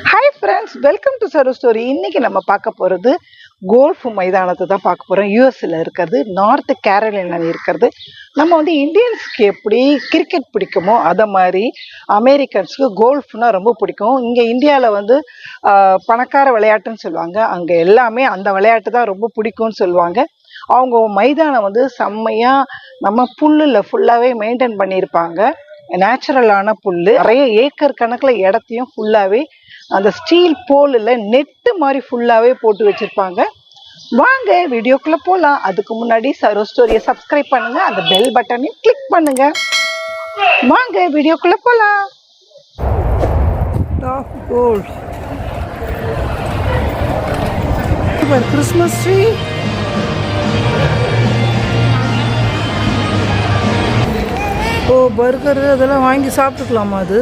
Hi friends, welcome to சரு story. இன்னைக்கு நம்ம பார்க்க போகிறது கோல்ஃப் மைதானத்தை தான் பார்க்க போகிறோம். யூஎஸ்ல இருக்கிறது, நார்த் கேரோலினாவில் இருக்கிறது. நம்ம இந்தியன்ஸுக்கு எப்படி கிரிக்கெட் பிடிக்குமோ அதை மாதிரி அமெரிக்கன்ஸுக்கு கோல்ஃப்னா ரொம்ப பிடிக்கும். இங்கே இந்தியாவில் பணக்கார விளையாட்டுன்னு சொல்லுவாங்க. அங்கே எல்லாமே அந்த விளையாட்டு தான் ரொம்ப பிடிக்கும்னு சொல்லுவாங்க. அவங்க மைதானம் செம்மையாக நம்ம புல்லில் ஃபுல்லாகவே மெயின்டைன் பண்ணியிருப்பாங்க. நேச்சுரலான புல், நிறைய ஏக்கர் கணக்கில் இடத்தையும் ஃபுல்லாகவே அந்த ஸ்டீல் போலில் நெட்டு மாதிரி ஃபுல்லாகவே போட்டு வச்சுருப்பாங்க. வாங்க வீடியோக்குள்ளே போகலாம். அதுக்கு முன்னாடி சரு ஸ்டோரியை சப்ஸ்கிரைப் பண்ணுங்கள், அந்த பெல் பட்டனையும் கிளிக் பண்ணுங்கள். வாங்க வீடியோக்குள்ளே போகலாம். கிறிஸ்மஸ் ட்ரீ, ஓ பர்கரு அதெல்லாம் வாங்கி சாப்பிட்டுக்கலாமா? அது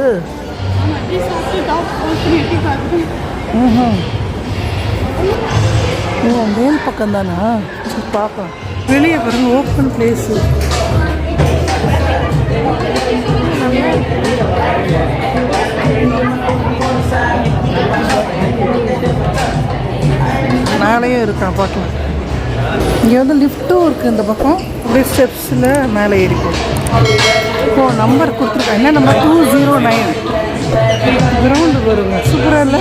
மேல் பக்கம் தானா? சரி பார்க்கலாம். வெளியே பாருங்க, ஓப்பன் பிளேஸு. மேலேயும் இருக்கான், பார்க்கலாம். இங்கே லிஃப்ட்டும் இருக்குது இந்த பக்கம். அப்படியே ஸ்டெப்ஸில் மேலே ஏறிக்கும். இப்போ நம்பர் கொடுத்துருக்காங்க. என்ன நம்பர்? 209. கிரவுண்டு வருங்க, சூப்பராக இல்லை?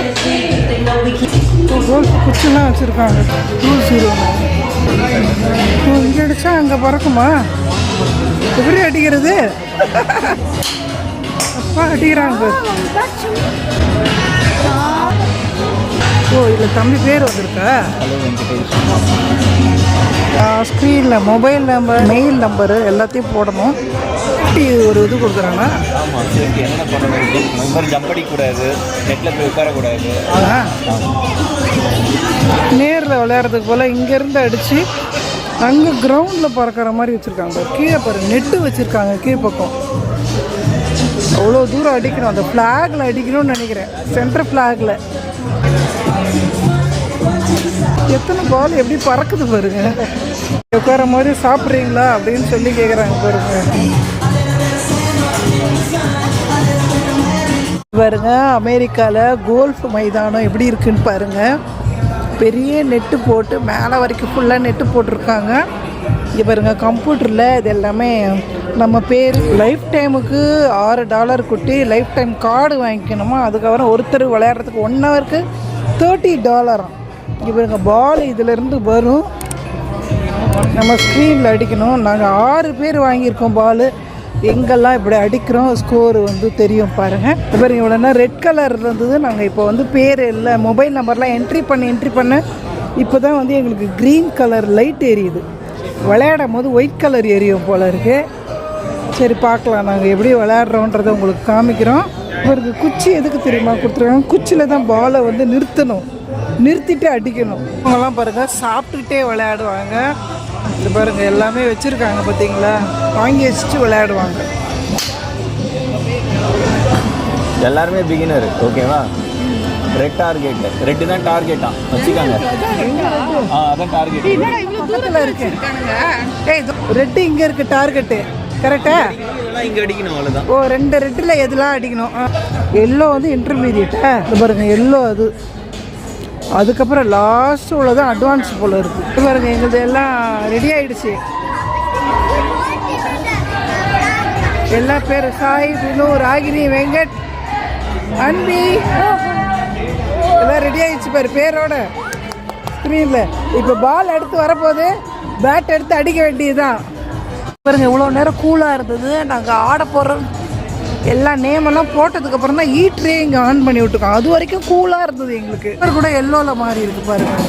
கோல்ஃப் குச்சிலாம் வச்சுருக்காங்க. 209. இங்கே அடித்தா அங்கே பறக்குமா? எப்படி அடிக்கிறது? அப்பா அடிக்கிறாங்க. ஓ, இதில் தம்பி பேர் வந்திருக்கா? ஸ்க்ரீனில் மொபைல் நம்பர், மெயில் நம்பரு எல்லாத்தையும் போடணும். ஒரு இது கொடுக்குறாங்க. நேரில் விளையாடுறதுக்கு போல் இங்கேருந்து அடித்து அங்கே கிரவுண்டில் பறக்கிற மாதிரி வச்சுருக்காங்க. கீழே பாரு, நெட்டு வச்சுருக்காங்க கீழ்ப்பக்கம். அவ்வளோ தூரம் அடிக்கணும். அந்த ஃப்ளாகில் அடிக்கணும்னு நினைக்கிறேன், சென்டர் ஃப்ளாகில். எத்தனை பால் எப்படி பறக்குது பாருங்க. உட்கார மாதிரி சாப்பிட்றீங்களா அப்படின்னு சொல்லி கேட்குறாங்க பாருங்க. பாருங்க, அமெரிக்காவில் கோல்ஃப் மைதானம் எப்படி இருக்குன்னு பாருங்க. பெரிய நெட்டு போட்டு மேலே வரைக்கும் ஃபுல்லாக நெட்டு போட்டிருக்காங்க. இங்கே பாருங்க, கம்ப்யூட்டரில் இது எல்லாமே நம்ம பேர். லைஃப் டைமுக்கு $6 கொட்டி லைஃப் டைம் கார்டு வாங்கிக்கணுமா. அதுக்கப்புறம் ஒருத்தர் விளையாடுறதுக்கு 1 ஹவருக்கு $30. இங்கே பாருங்க, பால் இதிலேருந்து வரும், நம்ம ஸ்க்ரீனில் அடிக்கணும். நாங்கள் 6 பேர் வாங்கியிருக்கோம் பால். எங்கெல்லாம் இப்படி அடிக்கிறோம் ஸ்கோரு தெரியும் பாருங்கள். பாருங்க, இவ்வளோனா ரெட் கலர் இருந்தது. நாங்கள் இப்போ பேர் இல்லை, மொபைல் நம்பர்லாம் என்ட்ரி பண்ண இப்போ தான் எங்களுக்கு க்ரீன் கலர் லைட் எரியுது. விளையாடும் போது ஒயிட் கலர் எரியும் போல் இருக்குது. சரி பார்க்கலாம், நாங்கள் எப்படி விளையாடுறோன்றதை உங்களுக்கு காமிக்கிறோம். இவருக்கு குச்சி எதுக்கு தெரியுமா கொடுத்துருக்காங்க? குச்சியில் தான் பாலை நிறுத்தணும், நிறுத்திட்டு அடிக்கணும். அவங்கெல்லாம் பாருங்கள் சாப்பிட்டுக்கிட்டே விளையாடுவாங்க. இது பாருங்கள், எல்லாமே வச்சுருக்காங்க பார்த்தீங்களா, வாங்கி வச்சுட்டு விளையாடுவாங்க. எல்லாருமே பிகினர், ஓகேவா? ரெட் டார்கெட், ரெட்டு தான் டார்கெட்டா வச்சுக்காங்க. அதான் டார்கெட் பக்கத்தில் இருக்கு. ரெட்டு இங்கே இருக்குது டார்கெட்டு, கரெக்டா? இங்கே அடிக்கணும், அவ்வளோதான். ஓ, 2 ரெட்டில் எதுலாம் அடிக்கணும். எல்லோ இன்டர்மீடியட்டா? இது பாருங்கள், எல்லோ அது. அதுக்கப்புறம் லாஸ்ட்டு உள்ளதான் அட்வான்ஸ் போல் இருக்குது. பாருங்க, எங்களுக்கு எல்லாம் ரெடி ஆகிடுச்சு. எல்லா பேர் சாய், வினு, ராகினி, வெங்கட், அன்பி எல்லாம் ரெடி ஆகிடுச்சு பாரு பேரோட ஸ்க்ரீனில். இப்போ பால் எடுத்து வரப்போது, பேட் எடுத்து அடிக்க வேண்டியதுதான். பாருங்க, இவ்வளோ நேரம் கூலாக இருந்தது. நாங்கள் ஆட போகிறோம் எல்லா நேமெல்லாம் போட்டதுக்கப்புறம் தான் ஹீட்ரே இங்கே ஆன் பண்ணி விட்டுருக்கோம். அது வரைக்கும் கூலாக இருந்தது எங்களுக்கு. நம்பர் கூட எல்லோவில் மாறி இருக்குது பாருங்கள்.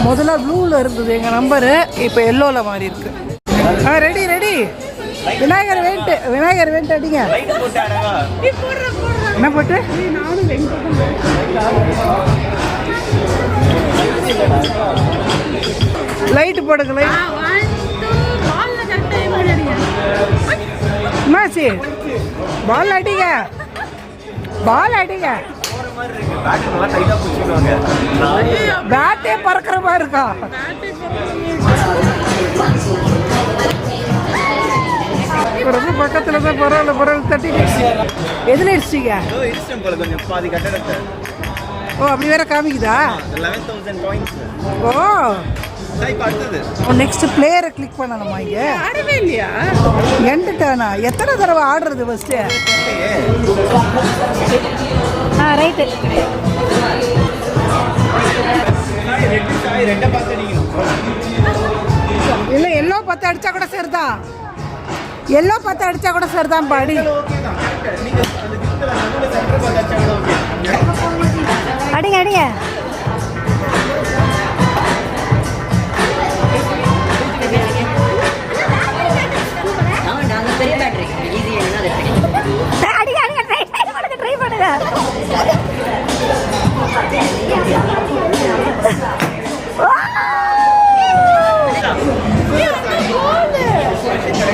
முதல்ல ப்ளூவில் இருந்தது எங்கள் நம்பரு, இப்போ எல்லோவில் மாறி இருக்கு. Ready ready. விநாயகர் வேண்ட்டு அடிங்க. என்ன போட்டு லைட்டு போடுங்க. லைட் என்னாச்சு? பால் அடிங்க, பால் அடிங்க. பேட்டே பறக்கிற மாதிரி இருக்கா? ரொம்ப பக்கத்தில் தான். பரவாயில்ல, தட்டி எதில் இடிச்சிங்க? ஓ அப்படி வேற காமிக்குதா? 11,000 பாயிண்ட்ஸ். ஓ இப்போ அடுத்தது நெக்ஸ்ட் பிளேயரை கிளிக் பண்ணணுமா இங்கே? ஆடவே இல்லையா? எண்டு டேனா? எத்தனை தடவை ஆடுறது ஃபஸ்ட்டு? ரைட்டு. ரெண்டை பார்த்து அடிக்கணும். இல்லை எல்லோ 10 அடித்தா கூட சரிதான். எல்லோ 10 அடித்தா கூட சரிதான் பாடி. அடிங்க அடிங்க. ட்ரை பண்ணுங்க.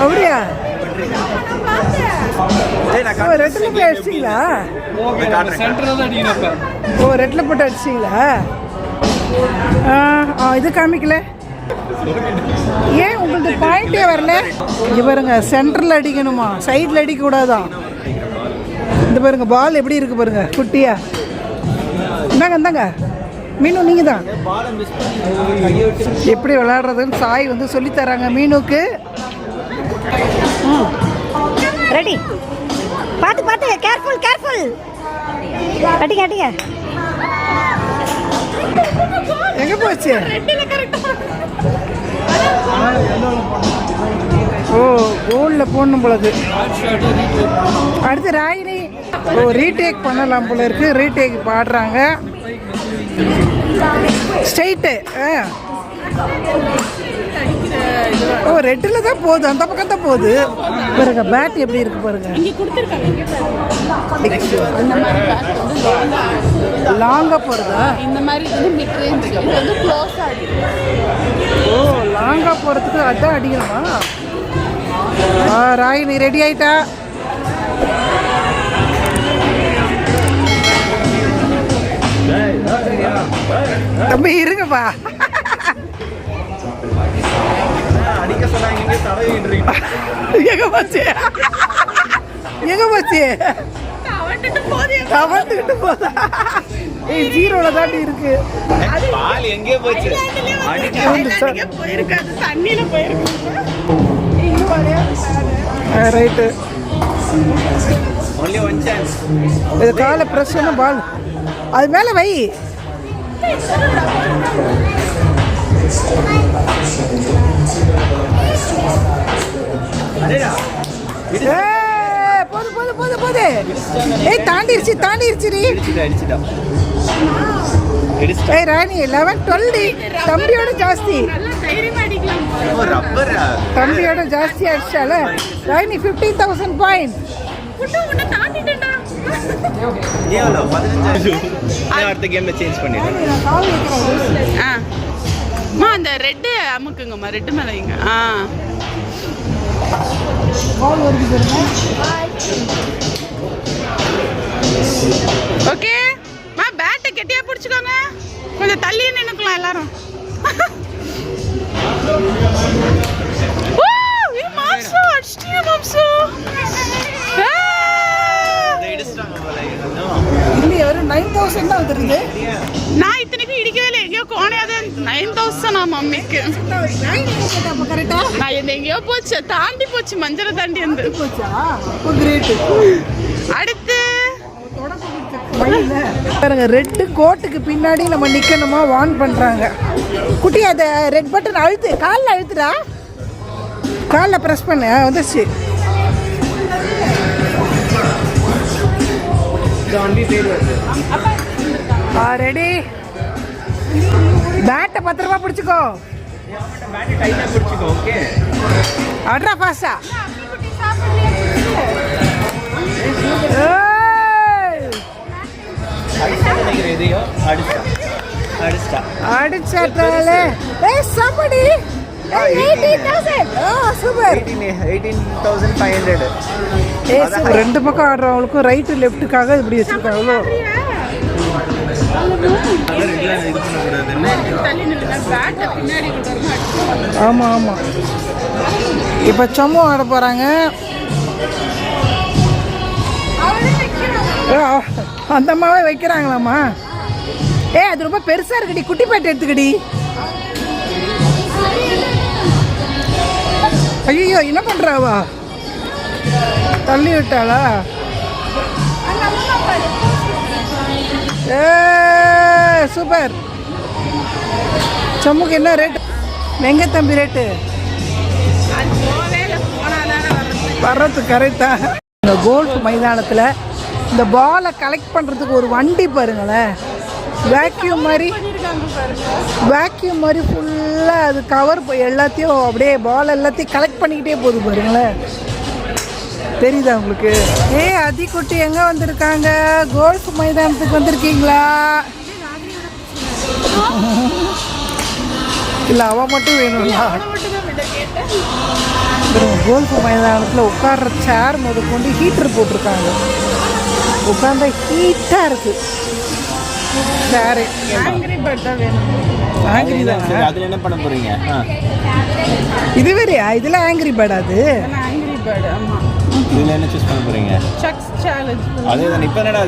அப்படியா? ரெட்டில் போய் அடிச்சிங்களா? ஓ ரெட்டில் போட்டு அடிச்சிங்களா? இது காமிக்கல ஏன்? உங்களுக்கு பாயிண்டே வரல? இங்கே பாருங்க, சென்டரில் அடிக்கணுமா, சைடில் அடிக்கக்கூடாதான். இந்த பாருங்க பால் எப்படி இருக்கு பாருங்க, குட்டியா. இந்தாங்க இந்தாங்க மீனு, நீங்கள் தான் எப்படி விளையாடுறதுன்னு சாய் வந்து சொல்லித்தராங்க மீனுக்கு. ரெடி, பார்த்து பார்த்து, கேர்ஃபுல் கேர்ஃபுல். அடிங்க அடிங்க. எங்க போச்சு? ஓ கோல்ல போடணும் போலது. அடுத்து ராயினி. ஓ ரீடேக் பண்ணலாம் போல இருக்கு. ரீடேக் பாடுறாங்க. ஸ்ட்ரைட்டு. ஓ ரெட்டில் தான் போகுது, அந்த பக்கம் தான் போகுது பாருங்க. பேட் எப்படி இருக்கு பாருங்க. லாங்கா போறதா? இந்த மாதிரி வந்து மிட் ரேஞ்ச், இது வந்து க்ளோஸ் ஆகிடும். ஓ லாங்கா போறதுக்கு அதான் அடிக்கணுமா? ராய் நீ ரெடி ஆயிட்டா? தம்பி இருங்கப்பா. அடிக்க சொன்னாங்க, எங்க போச்சு? எங்க போச்சு? தவண்டுட்டு போதா? ஜீரோல தாண்டி இருக்கு. பால் எங்கே போச்சு? போயிருக்காது, தண்ணியில போயிருக்கு. ரைட்டு. only one chance. இது காலை பிரஸ் பண்ண பால் அது மேலே வை. போது போது போது போது. ஏய் தாண்டிருச்சு தாண்டிருச்சு. ஏய் ராணி 11 12 தம்பியோட ஜாஸ்தி. தம்பியோட ஜாஸ்தி அடிச்சால ராணி 15,000 பாயிண்ட். அடுத்த கேம்ல சேஞ்ச் பண்ணிடுறேன். அந்த ரெட்டு அமுக்குங்கம்மா, ரெட்டு மேலே வைங்க. ஓகே மா, பேட்டை கெட்டியா பிடிச்சிக்கோங்க. கொஞ்சம் தள்ளியே நின்னுக்கலாம் எல்லாரும். இல்லை ஒரு 9,000 தான் வந்துருது. நான் இத்தனைக்கும் இடிக்கவே இல்லை, எங்கேயோ கோணையாவது 9,000 மம்மிக்கு. நான் எங்கேயோ போச்சு, தாண்டி போச்சு, மஞ்சளை தாண்டி வந்து போச்சா? கிரேட். அடுத்து பாருங்க, ரெட்டு கோட்டுக்கு பின்னாடி நம்ம நிக்கணுமா வார்ன் பண்றாங்க. குட்டி அதை ரெட் பட்டன் அழுத்து, காலில் அழுத்துடா, காலில் ப்ரெஸ் பண்ணு. வந்துச்சு. ரெடி. பேட்டை பத்திரமா பிடிச்சிக்கோ. அட்ரா பாஸா. அடிச்சாட்டாலே. ஏய் somebody 18,000. சூப்பர். 18,500. ரெண்டு பக்கம் ஆடுறவங்களுக்கும் ரைட்டு லெஃப்ட்டுக்காக இப்படி வச்சிருக்காங்களோ. ஆமாம் ஆமாம். இப்போ சம்மு ஆட போகிறாங்க. அந்த அம்மாவே வைக்கிறாங்களாம்மா. அது ரொம்ப பெருசா இருக்குடி, குட்டி பேட்டை எடுத்துக்கடி. ஐயோ என்ன பண்றாவா, தள்ளி விட்டாளா? சூப்பர். சம்முக்கு என்ன ரேட்டு? எங்க தம்பி ரேட்டு? வர்றது கரெக்டா. இந்த கோல்ஃப் மைதானத்தில் இந்த பாலை கலெக்ட் பண்ணுறதுக்கு ஒரு வண்டி பாருங்களேன், வேக்யூம் மாதிரி ஃபுல்லாக அது கவர் எல்லாத்தையும் அப்படியே பால் எல்லாத்தையும் கலெக்ட் பண்ணிக்கிட்டே போகுது பாருங்களேன். தெரியுதா உங்களுக்கு? அதிகுட்டி எங்கே வந்திருக்காங்க? கோல்ஃப் மைதானத்துக்கு வந்திருக்கீங்களா? இல்லை அவன் மட்டும் வேணும்னா? கோல்ஃப் மைதானத்தில் உட்கார்ற சேர் முதற்கொண்டு ஹீட்டர் போட்டிருக்காங்க. உட்கார்ந்தா ஹீட்டாக இருக்குது சேரு. அதில் என்ன பண்ண போறீங்க? இது வேறையா? இதில் ஆங்கிரி பேர்ட். அது இதில் என்ன சூஸ் பண்ண போறீங்க? அதே தான். இப்போ என்னடா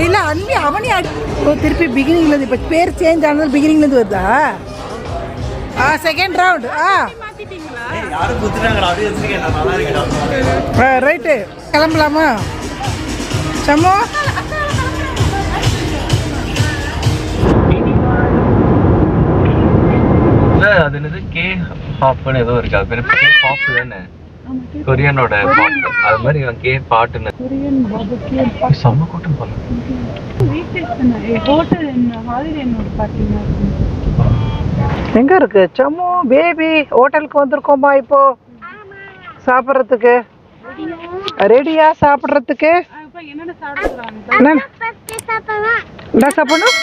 இல்லை அன்பி அவனே திருப்பி பிகினிங்லேருந்து, இப்போ பேர் சேஞ்ச் ஆனது பிகினிங்லேருந்து வருதா? Second round. யாரும் குத்துறாங்களா? அப்படியே வச்சுருக்கேன். ரைட்டு, கிளம்பலாமா சம்மோ? அது என்னது கே ஹாப்னு ஏதோ இருக்கு. அது பேர் கே ஹாப் தானே, கொரியனோட பாட்டு. அது மாதிரி இவன் கே பாட்டுன்னு செம்ம கூட்டம் போல. எங்க இருக்கு சம்மு பேபி? ஹோட்டலுக்கு வந்திருக்கோமா இப்போ சாப்பிட்றதுக்கு? ரெடியா சாப்பிட்றதுக்கு? என்ன சாப்பிடணும்?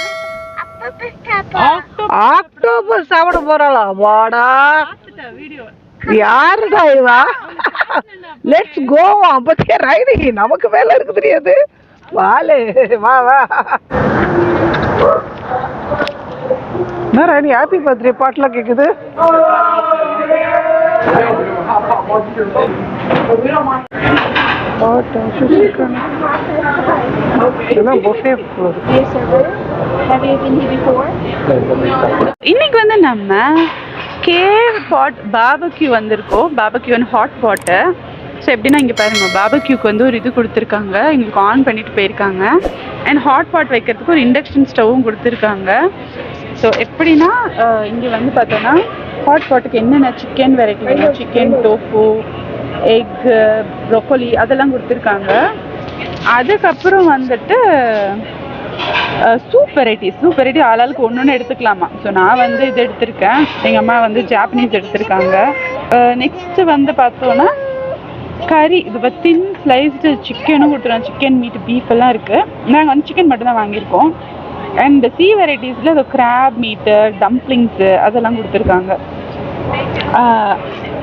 ஆக்டோபஸ் சாப்பிட போறாளா? வாடா, யாருடா இவா? Let's go. அப்பத்தியா ரைடி, நமக்கு வேலை இருக்கு தெரியாது. வாலே வா வா. என்ன ராணி, ஹாப்பி பர்த்டே பாட்டெலாம் கேட்குது. இன்னைக்கு வந்து நம்ம கேவ் பாட் பாபக்யூ வந்திருக்கோம். பாபக்யூ அண்ட் ஹாட் பாட்டு. ஸோ எப்படின்னா இங்கே பாருங்க, பாபக்யூக்கு வந்து ஒரு இது கொடுத்துருக்காங்க, எங்களுக்கு ஆன் பண்ணிட்டு போயிருக்காங்க. அண்ட் ஹாட் பாட் வைக்கிறதுக்கு ஒரு இண்டக்ஷன் ஸ்டவ்வும் கொடுத்துருக்காங்க. ஸோ எப்படின்னா இங்கே வந்து பார்த்தோன்னா ஹாட் பாட்டுக்கு என்னென்ன சிக்கன் வெரைட்டி வேணும், சிக்கன், டோஃபு, எக்கு, ப்ரொக்கோலி அதெல்லாம் கொடுத்துருக்காங்க. அதுக்கப்புறம் வந்துட்டு சூப் வெரைட்டி ஆளாளுக்கு ஒன்று ஒன்று எடுத்துக்கலாமா. ஸோ நான் வந்து இது எடுத்திருக்கேன், எங்கள் அம்மா வந்து ஜாப்பனீஸ் எடுத்திருக்காங்க. நெக்ஸ்ட்டு வந்து பார்த்தோன்னா கறி, இது தின் ஸ்லைஸ்டு சிக்கனும் கொடுத்துருவோம். சிக்கன் மீட், பீஃப் எல்லாம் இருக்குது. நாங்கள் வந்து சிக்கன் மட்டும்தான் வாங்கியிருக்கோம். அண்ட் சீ வெரைட்டிஸில் அது கிராப் மீட்டு, டம்ப்ளிங்ஸு அதெல்லாம் கொடுத்துருக்காங்க.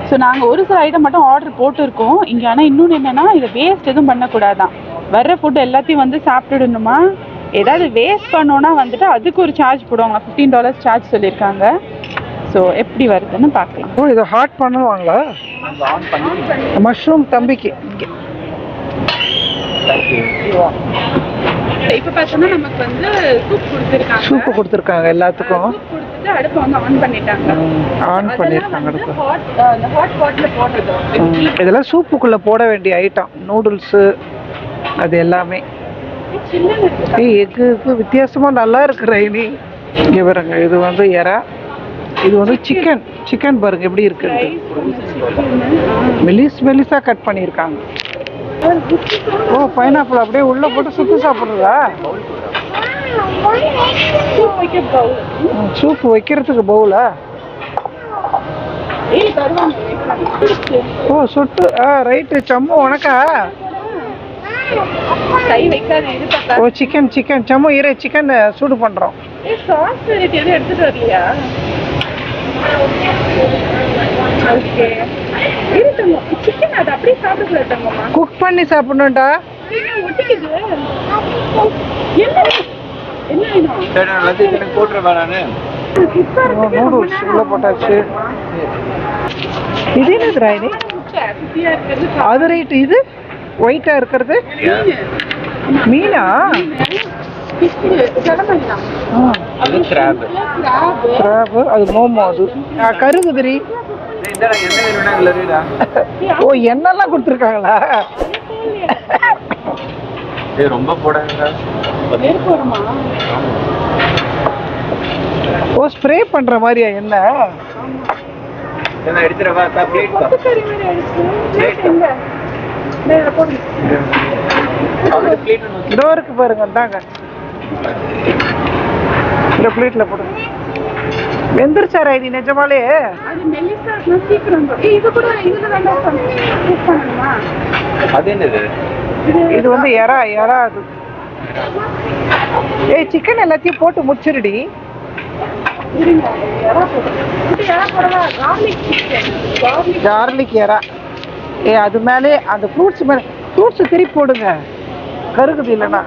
ஸோ நாங்கள் ஒரு சில ஐட்டம் மட்டும் ஆர்டர் போட்டிருக்கோம் இங்கே. ஆனால் இன்னொன்று என்னென்னா, இதை வேஸ்ட் எதுவும் பண்ணக்கூடாதான். வர்ற ஃபுட்டு எல்லாத்தையும் வந்து சாப்பிட்டுடணுமா. ஏதாவது வேஸ்ட் பண்ணோன்னா வந்துட்டு அதுக்கு ஒரு சார்ஜ் போடுவாங்க, $15 சார்ஜ் சொல்லியிருக்காங்க. ஸோ எப்படி வருதுன்னு பார்க்கலாம். ஓ, இதை ஹாட் பண்ணுவாங்களா? மஷ்ரூம் தம்பிக்கு இப்போ பார்த்தோன்னா நமக்கு வந்து சூப்பு கொடுத்துருக்காங்க எல்லாத்துக்கும். கொடுத்துட்டு அடுப்பு வந்து ஆன் பண்ணிட்டாங்க. ஹாட் பாட்டில் போடுறது. இதெல்லாம் சூப்புக்குள்ளே போட வேண்டிய ஐட்டம், நூடுல்ஸு அது எல்லாமே. எக்கு வித்தியாசமாக நல்லா இருக்கு ரைனி. இங்கே பாருங்க, இது வந்து எறா, இது வந்து சிக்கன் பாருங்க எப்படி இருக்கு. மெலிஸாக கட் பண்ணியிருக்காங்க. ஓ, பைனாப்பிள் அப்படியே உள்ளே போட்டு சுட்டு சாப்பிட்றதா? சூப்பு வைக்கிறதுக்கு பவுலா? ஓ, சுட்டு. ரைட்டு சம்மு, உனக்கா? ஓ, சிக்கன் சம்மு இரு, சிக்கன் சூடு பண்ணுறோம். எடுத்துட்டு வரலையா? குக் பண்ணி சாப்பிடணும்டா. நூடுல்ஸ் உள்ள போட்டாச்சு. இது என்னது ராயினி? அது ரைட்டு. இது ஒயிட்டா இருக்கிறது மீனா? அது கிராப். கிராப், அது மோமோ. அது கருகுதிரி. என்ன வேணும்னா இதுல இருக்குடா. ஓ, எண்ணெல்லாம் கொடுத்துருக்காங்களா? ஏய் ரொம்ப போடாதடா. ஓ, ஸ்ப்ரே பண்ற மாதிரியா எண்ணெய்? என்ன எடுத்துறவா பிளேட் பா. இதோ இருக்கு பாருங்க, இந்தாங்க இந்த பிளேட்ல போடுங்க. வெந்துருச்சா ராயினி நிஜமாலே? அது என்னது? இது வந்து எறா அது. ஏய், சிக்கன் எல்லாத்தையும் போட்டு முடிச்சிருடி. கார்லிக் எறா. ஏ, அது மேலே அந்த ஃப்ரூட்ஸ் மேலே ஃப்ரூட்ஸ் திருப்பி போடுங்க, கருகுது இல்லைன்னா.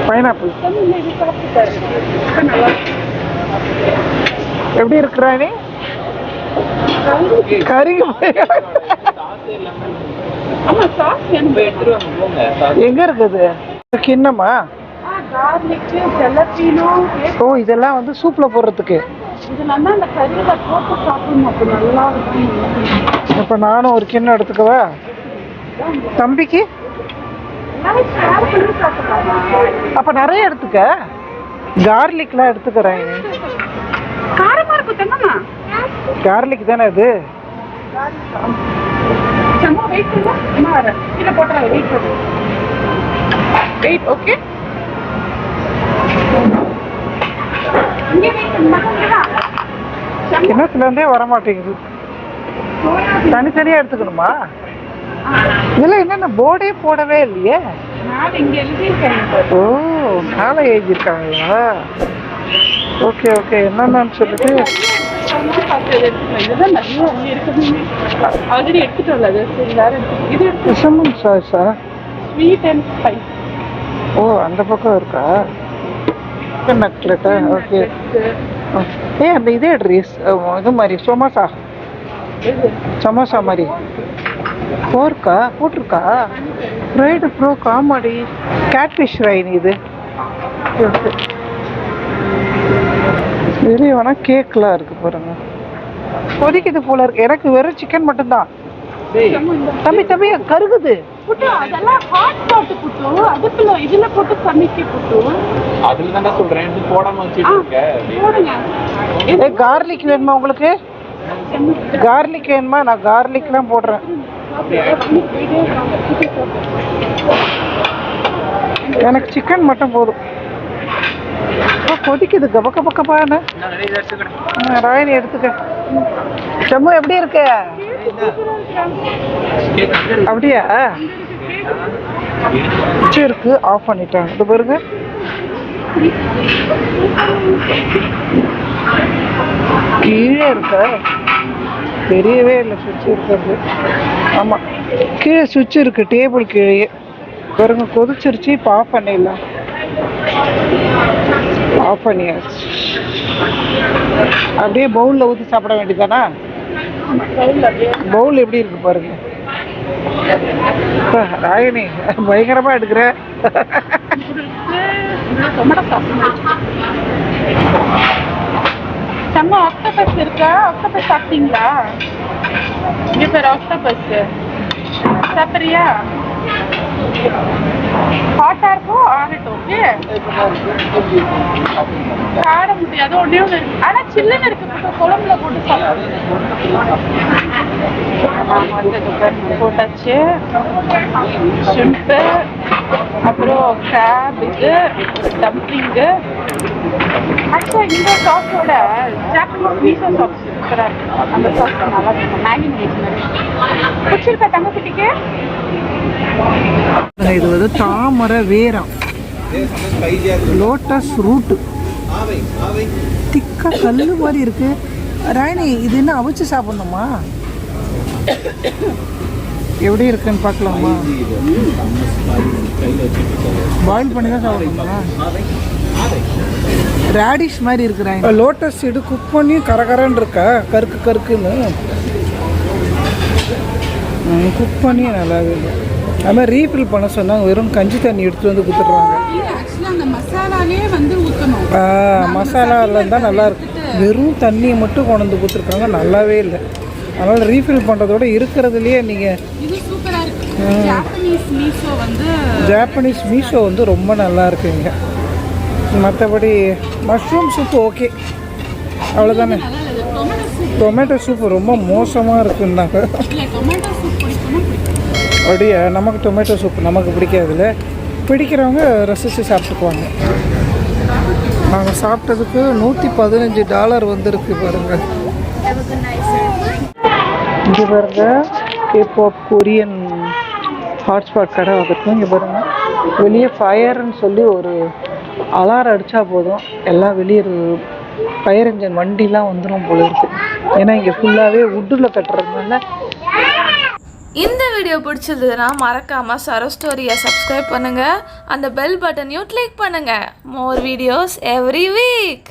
பைனாப்பிள் எப்படி இருக்கிறானே? கருகு எங்க இருக்குது கிண்ணமா? ஓ, இதெல்லாம் வந்து சூப்ல போடுறதுக்கு. இப்ப நானும் ஒரு கிண்ணம் எடுத்துக்கவா தம்பிக்கு? அப்ப நிறைய எடுத்துக்க. கார்லிக்லாம் எடுத்துக்கிறேன். கார்லிக் தானே அது? ஓகே, கிணத்துல இருந்தே வர மாட்டேங்குது. தனித்தனியா எடுத்துக்கணுமா? இதெல்லாம் என்னென்ன போர்டே போடவே இல்லையே. ஓ, மேலே எழுதியிருக்காங்களா? ஓகே ஓகே, என்னன்னு சொல்லிட்டு சாஸா? ஓ, அந்த பக்கம் இருக்கா? நக்லெட்டா? ஓகே. ஏ, அந்த இதே ட்ரீஸ் இது மாதிரி சமோசா மாதிரி போட்டிருக்கா? ஃப்ரைடு ப்ரோ காமெடி கேட்ஃபிஷ் ரைன். இது வெளியே வேணா கேக்லாம் இருக்கு பாருங்க. கொதிக்குது போல இருக்கு. எனக்கு வெறும் சிக்கன் மட்டும்தான். தம்பி கருகுது. கார்லிக் வேணுமா உங்களுக்கு? கார்லிக் வேணுமா? நான் கார்லிக்லாம் போடுறேன். எனக்கு சிக்கன் மட்டும் போதும். கொதிக்குது கபக்கபான. ராயனி எடுத்துக்க. செம்மு எப்படி இருக்கு? அப்படியா? இருக்கு. ஆஃப் பண்ணிட்டாங்க. இது பாருங்க. கீழே இருக்க தெரியவே இல்லை. சுவிட்ச் இருக்கிறது. ஆமாம், கீழே சுவிட்ச் இருக்கு டேபிள் கீழே பாருங்க. கொதிச்சிருச்சு. இப்போ ஆஃப் பண்ணிடலாம். ஆஃப் பண்ணியாச்சு. அப்படியே பவுலில் ஊற்றி சாப்பிட வேண்டியதானா? பவுல் எப்படி இருக்கு பாருங்க. ராகினி பயங்கரமா எடுக்கிற. செம்ம ஆக்டோபஸ் இருக்கா? ஆக்டோபஸ் சாப்பிட்டீங்களா? இங்க பேர் ஆக்டோபஸ் சாப்பிட்றியா? ஹாட்டா இருக்கும். ஆகட்டும். ஓகே, சாப்பிட முடியாது. ஒன்னே ஒன்று இருக்கு, ஆனா சில்லுன்னு இருக்கு. குழம்புல போட்டு போட்டாச்சு. ஷிம்பு, அப்புறம் கிராப், இது டம்ப்ளிங்கு. ஆக்சுவலாக இந்த சாஸோட ஜாப்பனீஸ் மீசோ சாஸ் சூப்பராக இருக்கு. அந்த சாஸ் நல்லா இருக்கும். மேகி நூடுல்ஸ் மாதிரி பிடிச்சிருக்கா தங்கக்குட்டிக்கு? இது வந்து தாமரை வேரம், லோட்டஸ் ரூட்டு, திக்கா கல்லு மாதிரி இருக்கு. ராணி, இது என்ன அவிச்சு சாப்பிடணுமா? எப்படி இருக்குன்னு பார்க்கலாமா? பாயில் பண்ணி தான் சாப்பிடணுமா? ரேடிஷ் மாதிரி இருக்கிறாங்க. லோட்டஸ் சீடு குக் பண்ணி கரகரன்னு இருக்கா, கருக்குன்னு குக் பண்ணி நல்லாவே இல்லை. அது மாதிரி ரீஃபில் பண்ண சொன்னாங்க, வெறும் கஞ்சி தண்ணி எடுத்துகிட்டு வந்து கொடுத்துட்றாங்க. ஆக்சுவலாக அந்த மசாலாலே வந்து ஊற்றணும். மசாலாவில் இருந்தால் நல்லாயிருக்கும். வெறும் தண்ணியை மட்டும் கொண்டு வந்து கொடுத்துருக்காங்க, நல்லாவே இல்லை. அதனால் ரீஃபில் பண்ணுறதோட இருக்கிறதுலையே நீங்கள் இது சூப்பராக இருக்குது. ஜாப்பனீஸ் மீஷோ வந்து ரொம்ப நல்லா இருக்குங்க. மற்றபடி மஷ்ரூம் சூப்பு ஓகே, அவ்வளோதானே. டொமேட்டோ சூப்பு ரொம்ப மோசமாக இருக்குன்னாங்க. அப்படியே நமக்கு டொமேட்டோ சூப் நமக்கு பிடிக்காதுல்ல, பிடிக்கிறவங்க ரசித்து சாப்பிட்டுக்குவாங்க. நாங்கள் சாப்பிட்டதுக்கு $115 வந்திருக்கு பாருங்கள். இங்கே பாருங்க, கேபாப் கொரியன் ஹாட்ஸ்பாட் கடை வந்திருக்கும். இங்கே பாருங்கள், வெளியே ஃபயர்னு சொல்லி ஒரு அலாரம் அடித்தா போதும், எல்லாம் வெளியே ஃபயர் இன்ஜின் வண்டிலாம் வந்துடும் போல இருக்குது. ஏன்னா இங்கே ஃபுல்லாகவே வுட்டில் கட்டுறதுனால. இந்த வீடியோ பிடிச்சிருந்ததுன்னா மறக்காமல் சரோ ஸ்டோரியை சப்ஸ்கிரைப் பண்ணுங்கள், அந்த பெல் பட்டனையும் கிளிக் பண்ணுங்கள். More videos every week.